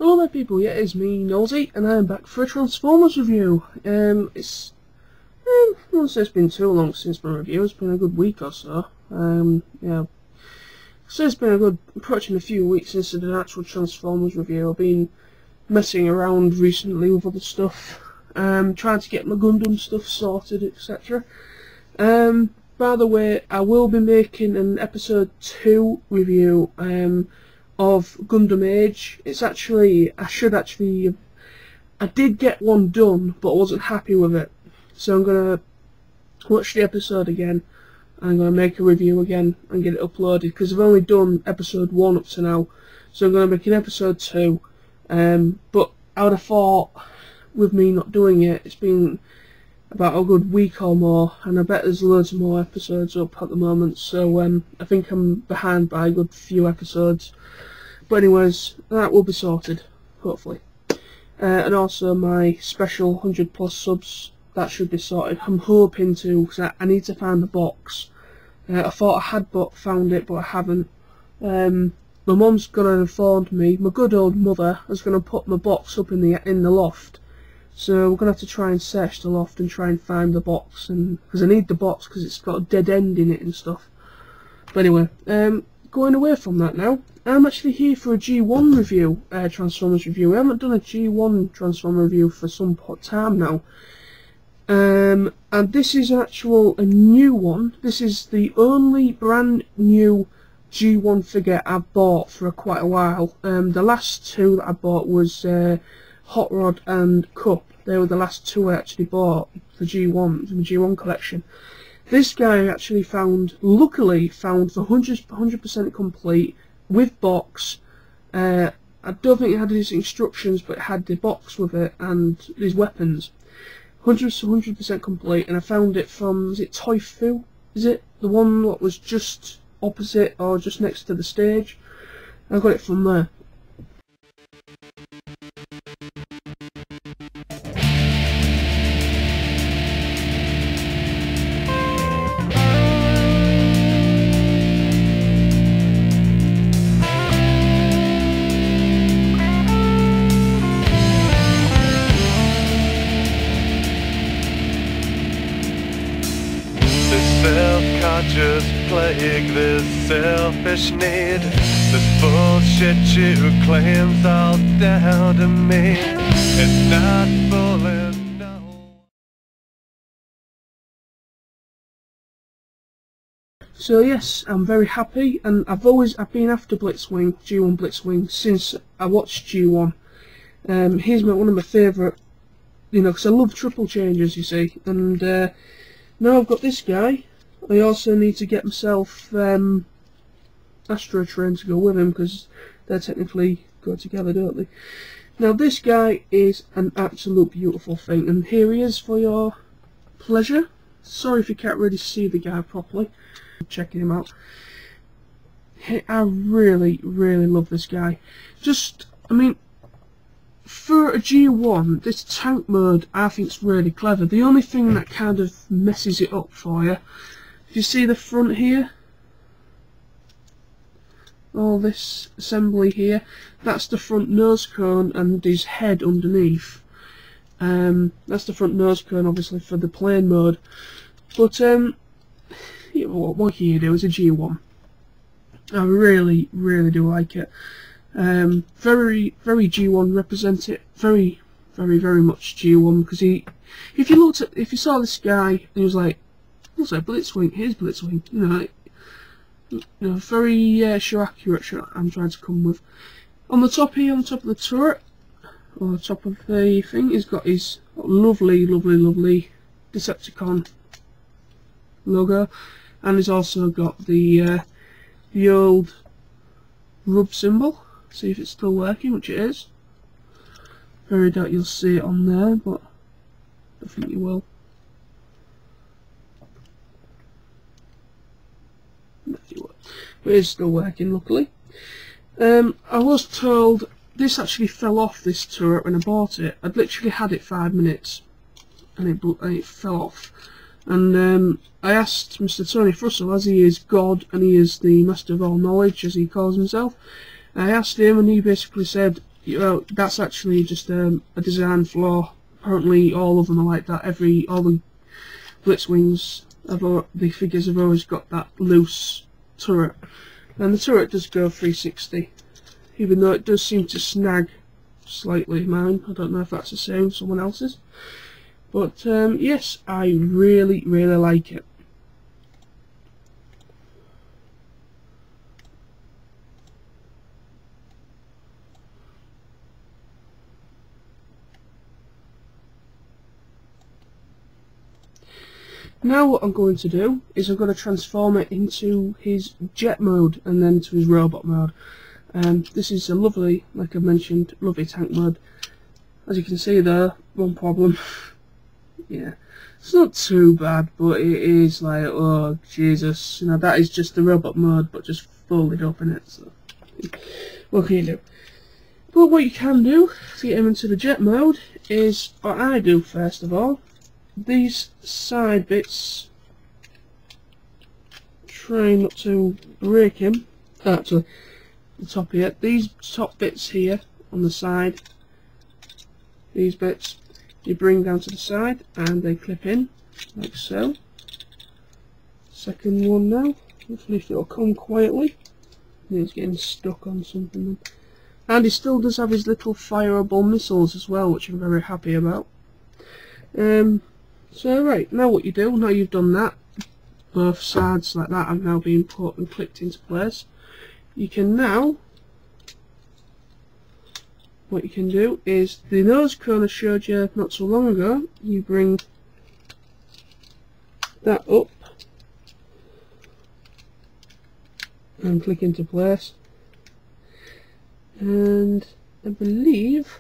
Hello there people, yeah, it's me, Nosy, and I am back for a Transformers review. I won't say it's been too long since my review, it's been a good week or so. Yeah, so it's been approaching a few weeks since I did an actual Transformers review. I've been messing around recently with other stuff, trying to get my Gundam stuff sorted, etc. By the way, I will be making an episode 2 review, of Gundam Age. I did get one done, but I wasn't happy with it. So I'm going to watch the episode again, and I'm going to make a review again and get it uploaded, because I've only done episode 1 up to now. So I'm going to make an episode 2, but I would have thought, with me not doing it, it's been about a good week or more, and I bet there's loads more episodes up at the moment, so I think I'm behind by a good few episodes. But anyways, that will be sorted, hopefully. And also my special 100+ subs, that should be sorted. I'm hoping to, because I need to find the box. I thought I had found it, but I haven't. My mum's going to inform me, my good old mother is going to put my box up in the loft. So we're going to have to try and search the loft and try and find the box, because I need the box because it's got a dead end in it and stuff. But anyway, going away from that now, I'm actually here for a G1 review, Transformers review. We haven't done a G1 Transformer review for some time now. And this is a new one. This is the only brand new G1 figure I've bought for quite a while. The last two that I bought was Hot Rod and Cup. They were the last two I actually bought for G1, from the G1 collection. This guy I actually luckily found for 100% complete, with box. I don't think it had his instructions, but it had the box with it and his weapons. 100% complete, and I found it from, is it Toy Fu? Is it the one that was just opposite or just next to the stage? I got it from there. Self-conscious plague, this selfish need, this bullshit you claim's all down to me. It's not fooling, no. So yes, I'm very happy, and I've been after Blitzwing, G1 Blitzwing, since I watched G1. He's one of my favourite, because I love triple changes, you see, and now I've got this guy. I also need to get myself Astro Train to go with him, because they technically go together, don't they? Now this guy is an absolute beautiful thing, and here he is for your pleasure. Sorry if you can't really see the guy properly. I'm checking him out. I really, really love this guy. For a G1, this tank mode I think is really clever. The only thing that kind of messes it up for you, if you see the front here, all this assembly here, that's the front nose cone and his head underneath. That's the front nose cone, obviously, for the plane mode. But yeah, what can you do? It's a G1. I really, really do like it. Very, very G1 represent it. Very, very, very much G1, because if you saw this guy and he was like, looks like Blitzwing, here's Blitzwing, very show accurate shot I'm trying to come with. On the top here, on the top of the turret, or the top of the thing, he's got his lovely, lovely, lovely Decepticon logo, and he's also got the old rub symbol. See if it's still working, which it is. Very doubt you'll see it on there, but I think you will. But it's still working, luckily. I was told this actually fell off, this turret, when I bought it. I'd literally had it 5 minutes and it fell off. And I asked Mr. Tony Fussell, as he is God and he is the master of all knowledge, as he calls himself, I asked him, and he basically said well, that's actually just a design flaw. Apparently all of them are like that. All the Blitzwings, the figures have always got that loose turret. And the turret does go 360, even though it does seem to snag slightly mine. I don't know if that's the same as someone else's. But yes, I really like it. Now what I'm going to do is I'm going to transform it into his jet mode and then to his robot mode. This is a lovely, like I mentioned, lovely tank mode. As you can see there, one problem. Yeah, it's not too bad, but it is like, oh Jesus, you know, that is just the robot mode, but just folded up in it. So what can you do? But what you can do to get him into the jet mode is what I do first of all. These side bits, try not to break him. Actually, the top here, these top bits here on the side, these bits you bring down to the side and they clip in like so. Second one now, hopefully if it'll come quietly. He's getting stuck on something. And he still does have his little fireable missiles as well, which I'm very happy about. So right, now what you do, now you've done that, both sides like that have now been put and clicked into place. You can now, what you can do is, the nose cone I showed you not so long ago, you bring that up and click into place, and I believe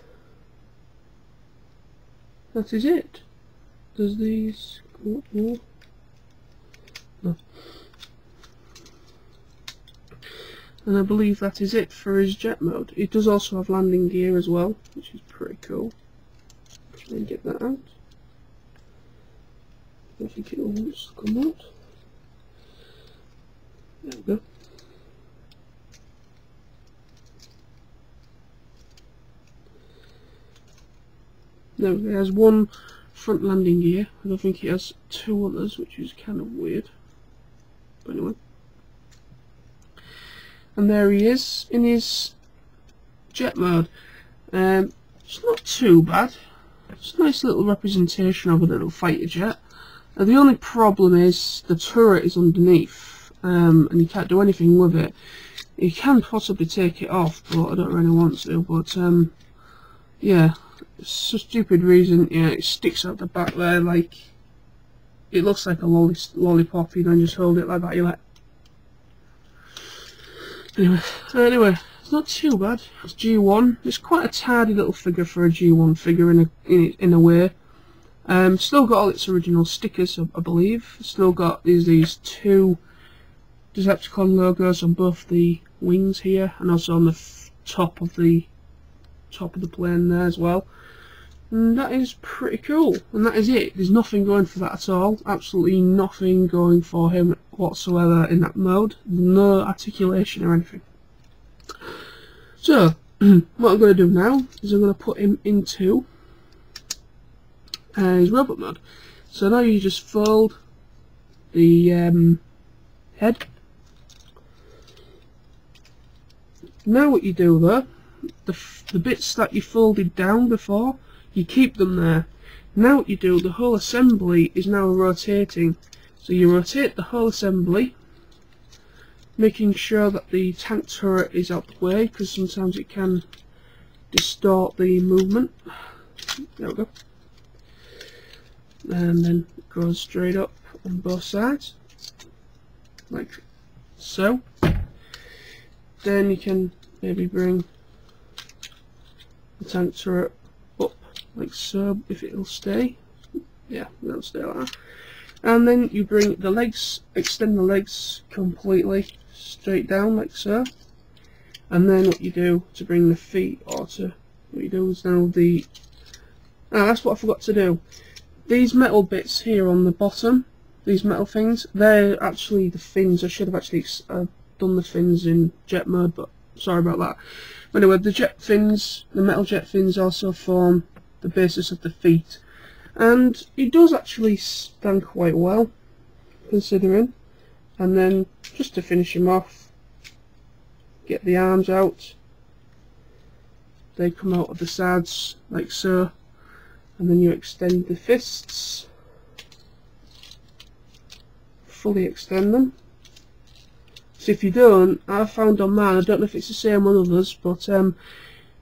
that is it. Does these go up more? No. And I believe that is it for his jet mode. It does also have landing gear as well, which is pretty cool. Try and get that out. I think it will just come out. There we go. No, it has one front landing gear. I don't think it has two others, which is kind of weird. But anyway. And there he is in his jet mode. It's not too bad. It's a nice little representation of a little fighter jet. The only problem is the turret is underneath, and you can't do anything with it. You can possibly take it off, but I don't really want to. But yeah, it's a stupid reason. Yeah, it sticks out the back there like it looks like a lollipop. You don't just hold it like that. You're like. Anyway, it's not too bad. It's G1. It's quite a tidy little figure for a G1 figure in a way. Still got all its original stickers, I believe. Still got these two Decepticon logos on both the wings here, and also on the top of the plane there as well. And that is pretty cool. And that is it. There's nothing going for that at all. Absolutely nothing going for him whatsoever in that mode. No articulation or anything. So what I'm going to do now is I'm going to put him into his robot mode. So now you just fold the head. Now what you do though, the bits that you folded down before, you keep them there. Now what you do, the whole assembly is now rotating. So you rotate the whole assembly, making sure that the tank turret is out the way, because sometimes it can distort the movement. There we go. And then it goes straight up on both sides, like so. Then you can maybe bring the tank turret up like so, if it'll stay. Yeah, it'll stay like that. And then you bring the legs, extend the legs completely straight down like so. And then what you do to bring the feet, what you do is now that's what I forgot to do. These metal bits here on the bottom, these metal things, they're actually the fins. I should have actually done the fins in jet mode, but sorry about that. But anyway, the jet fins, the metal jet fins also form the basis of the feet. And it does actually stand quite well, considering. And then, just to finish him off, get the arms out. They come out of the sides, like so. And then you extend the fists. Fully extend them. So if you don't, I found on mine, I don't know if it's the same on others, but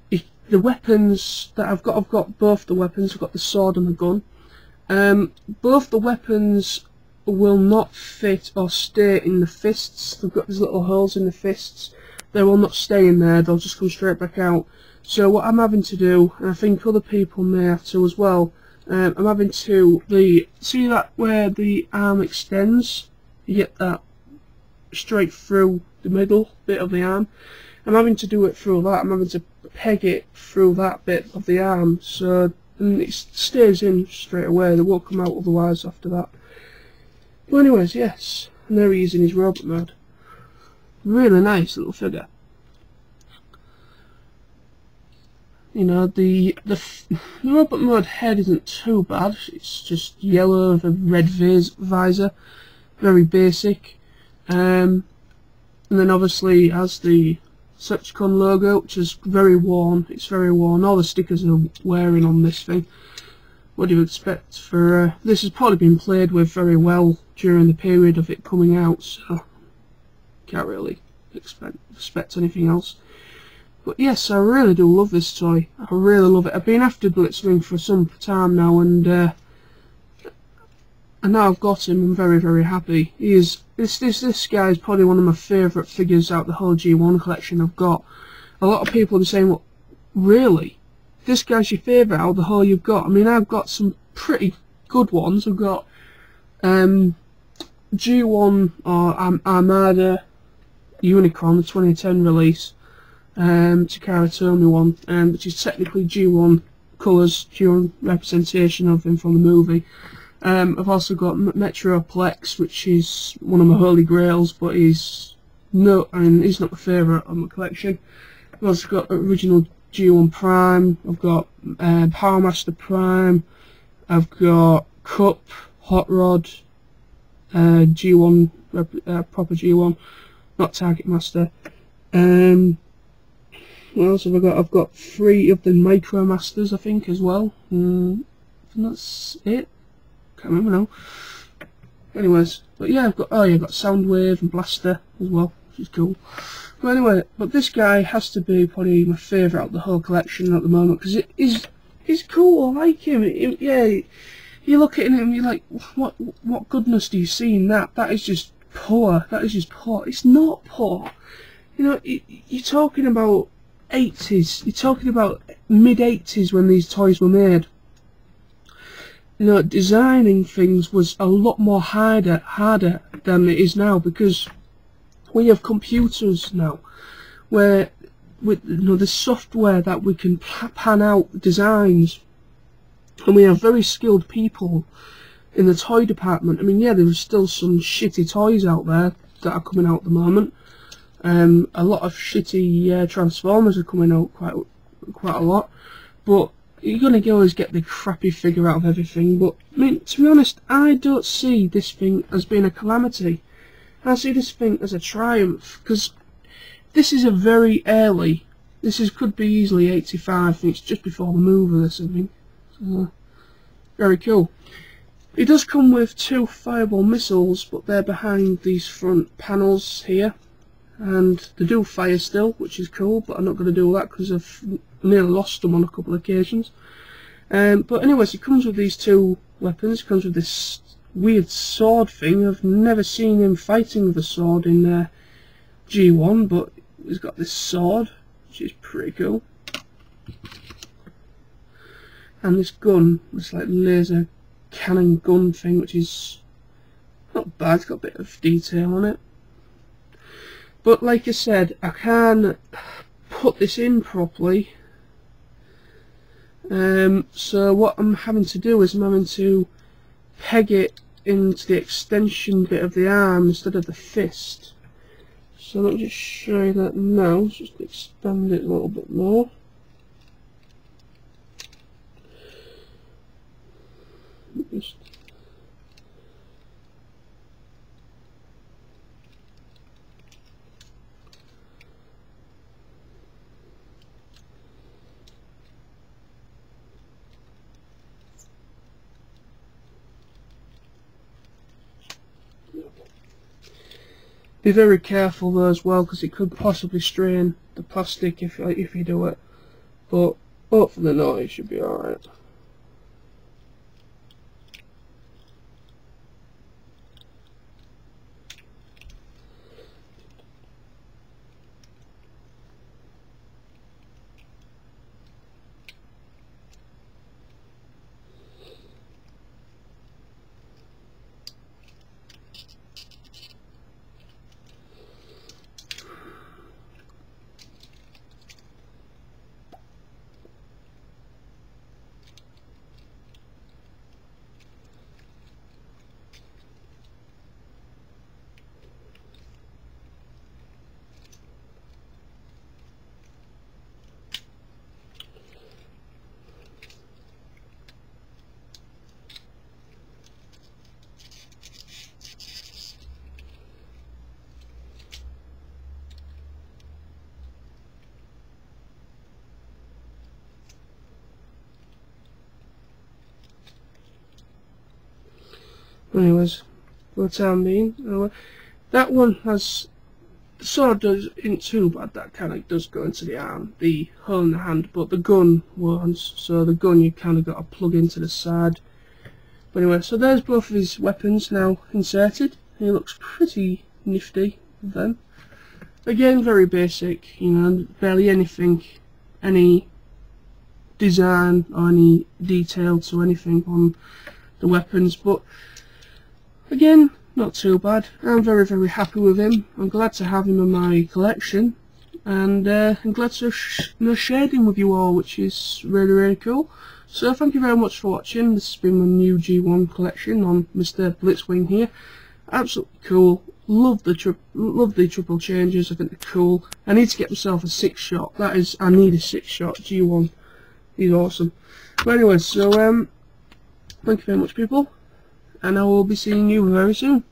if the weapons that I've got both the weapons, I've got the sword and the gun. Both the weapons will not fit or stay in the fists. They've got these little holes in the fists. They will not stay in there, they'll just come straight back out. So what I'm having to do, and I think other people may have to as well, I'm having to, see that where the arm extends, you get that straight through the middle bit of the arm. I'm having to do it through that. I'm having to peg it through that bit of the arm, so and it stays in straight away. They won't come out otherwise after that. But anyways, yes, and there he is in his robot mode. Really nice little figure. You know, the robot mode head isn't too bad. It's just yellow with a red visor, very basic. And then obviously it has the Decepticon logo, which is very worn. It's very worn. All the stickers are wearing on this thing. What do you expect for this? Has probably been played with very well during the period of it coming out, so can't really expect anything else. But yes, I really do love this toy. I really love it. I've been after Blitzwing for some time now, and now I've got him. I'm very, very happy. He is. This guy is probably one of my favourite figures out of the whole G1 collection I've got. A lot of people have been saying, "Well, really? This guy's your favourite out of the whole you've got?" I mean, I've got some pretty good ones. I've got G1 or Armada Unicron, the 2010 release. Takara Tomy one, which is technically G1 colours, G1 representation of him from the movie. I've also got Metroplex, which is one of my holy grails, but he's not my favourite of my collection. I've also got original G1 Prime. I've got Power Master Prime. I've got Cup, Hot Rod, G1 proper G1, not Target Master. What else have I got? I've got 3 of the Micro Masters, I think, as well. And that's it. Can't remember now. Anyways, but yeah, I've got I've got Soundwave and Blaster as well, which is cool. But anyway, but this guy has to be probably my favourite out of the whole collection at the moment, because he's cool. I like him. Yeah, you look at him and you're like, what goodness do you see in that? That is just poor. That is just poor. It's not poor. You know, you're talking about 80s. You're talking about mid-80s when these toys were made. You know, designing things was a lot more harder than it is now, because we have computers now where with the software that we can pan out designs, and we have very skilled people in the toy department. I mean, yeah, there are still some shitty toys out there that are coming out at the moment. A lot of shitty Transformers are coming out quite a lot, but you're gonna always get the crappy figure out of everything. But I mean, to be honest, I don't see this thing as being a calamity. I see this thing as a triumph, because this is a very early. Could be easily 85. I think it's just before the move of this. I think. So, very cool. It does come with 2 fireball missiles, but they're behind these front panels here. And they do fire still, which is cool, but I'm not going to do that because I've nearly lost them on a couple of occasions. But anyways, it comes with these 2 weapons. It comes with this weird sword thing. I've never seen him fighting with a sword in G1, but he's got this sword, which is pretty cool. And this gun, this like laser cannon gun thing, which is not bad. It's got a bit of detail on it. But like I said, I can put this in properly. So what I'm having to do is I'm having to peg it into the extension bit of the arm instead of the fist. So let me just show you that now. Let's just expand it a little bit more. Just be very careful though as well, because it could possibly strain the plastic if you do it. But hopefully not, it should be alright. Anyways, for the time being, that one has, the sword isn't too bad, that kind of does go into the arm, the hole in the hand, but the gun won't, so the gun you kind of got to plug into the side. But anyway, so there's both of his weapons now inserted. He looks pretty nifty with them. Again, very basic, you know, barely anything, any design or any detail to anything on the weapons, but again, not too bad. I'm very, very happy with him. I'm glad to have him in my collection, and I'm glad to share him with you all, which is really, really cool. So thank you very much for watching. This has been my new G1 collection on Mr. Blitzwing here. Absolutely cool. Love the triple changes. I think they're cool. I need to get myself a 6-shot. I need a 6-shot G1. He's awesome. But anyway, so thank you very much, people, and I will be seeing you very soon.